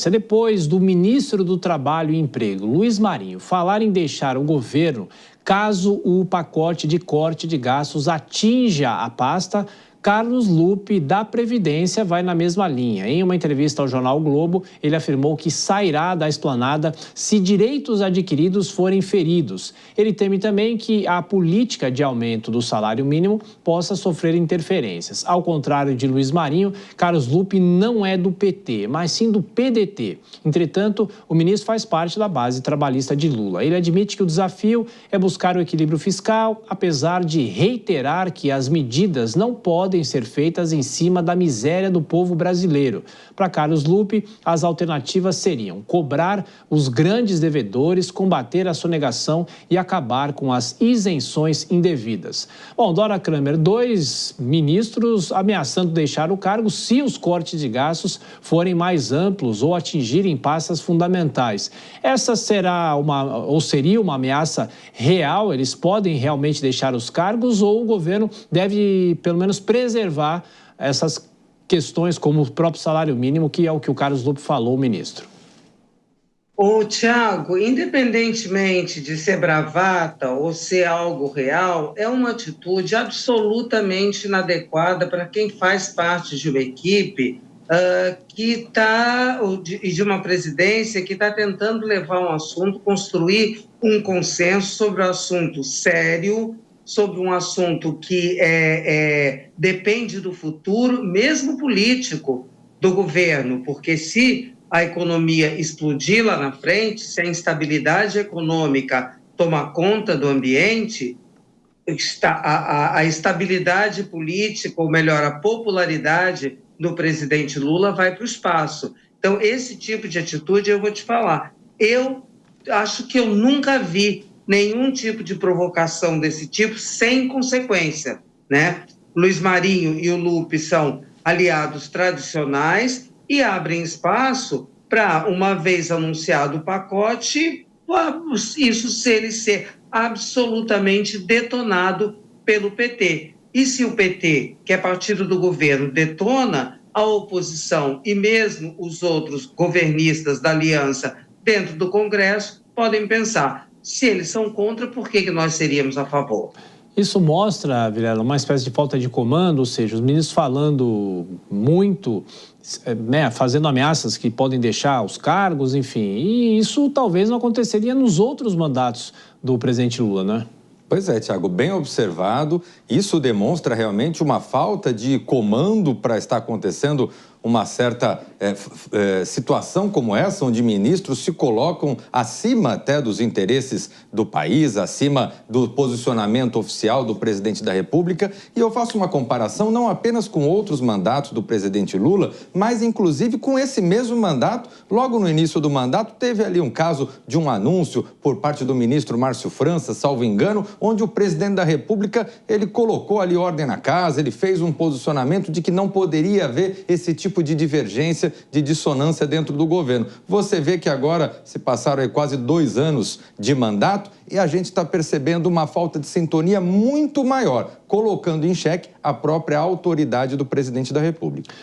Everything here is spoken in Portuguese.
Depois do ministro do Trabalho e Emprego, Luiz Marinho, falar em deixar o governo caso o pacote de corte de gastos atinja a pasta, Carlos Lupe, da Previdência, vai na mesma linha. Em uma entrevista ao jornal o Globo, ele afirmou que sairá da esplanada se direitos adquiridos forem feridos. Ele teme também que a política de aumento do salário mínimo possa sofrer interferências. Ao contrário de Luiz Marinho, Carlos Lupe não é do PT, mas sim do PDT. Entretanto, o ministro faz parte da base trabalhista de Lula. Ele admite que o desafio é buscar o equilíbrio fiscal, apesar de reiterar que as medidas não podem ser feitas em cima da miséria do povo brasileiro. Para Carlos Lupe, as alternativas seriam cobrar os grandes devedores, combater a sonegação e acabar com as isenções indevidas. Bom, Dora Kramer, 2 ministros ameaçando deixar o cargo se os cortes de gastos forem mais amplos ou atingirem pastas fundamentais. Essa seria uma ameaça real? Eles podem realmente deixar os cargos ou o governo deve, pelo menos, preservar essas questões como o próprio salário mínimo, que é o que o Carlos Lupe falou, ministro? Ô, Tiago, independentemente de ser bravata ou ser algo real, é uma atitude absolutamente inadequada para quem faz parte de uma equipe e de uma presidência que está tentando levar um assunto, construir um consenso sobre um assunto sério, sobre um assunto que depende do futuro, mesmo político, do governo, porque se a economia explodir lá na frente, se a instabilidade econômica tomar conta do ambiente, a estabilidade política, ou melhor, a popularidade do presidente Lula vai para o espaço. Então, esse tipo de atitude, eu vou te falar, eu acho que eu nunca vi nenhum tipo de provocação desse tipo sem consequência, né? Luiz Marinho e o Lupe são aliados tradicionais e abrem espaço para, uma vez anunciado o pacote, isso ser absolutamente detonado pelo PT. E se o PT, que é partido do governo, detona, a oposição e mesmo os outros governistas da aliança dentro do Congresso podem pensar: se eles são contra, por que nós seríamos a favor? Isso mostra, Vilela, uma espécie de falta de comando, ou seja, os ministros falando muito, né, fazendo ameaças que podem deixar os cargos, enfim. E isso talvez não aconteceria nos outros mandatos do presidente Lula, né? Pois é, Tiago, bem observado. Isso demonstra realmente uma falta de comando para estar acontecendo uma certa situação como essa, onde ministros se colocam acima até dos interesses do país, acima do posicionamento oficial do presidente da República. E eu faço uma comparação não apenas com outros mandatos do presidente Lula, mas inclusive com esse mesmo mandato. Logo no início do mandato, teve ali um caso de um anúncio por parte do ministro Márcio França, salvo engano, onde o presidente da República, ele colocou ali ordem na casa, ele fez um posicionamento de que não poderia haver esse tipo de divergência, de dissonância dentro do governo. Você vê que agora se passaram aí quase 2 anos de mandato e a gente está percebendo uma falta de sintonia muito maior, colocando em xeque a própria autoridade do presidente da República.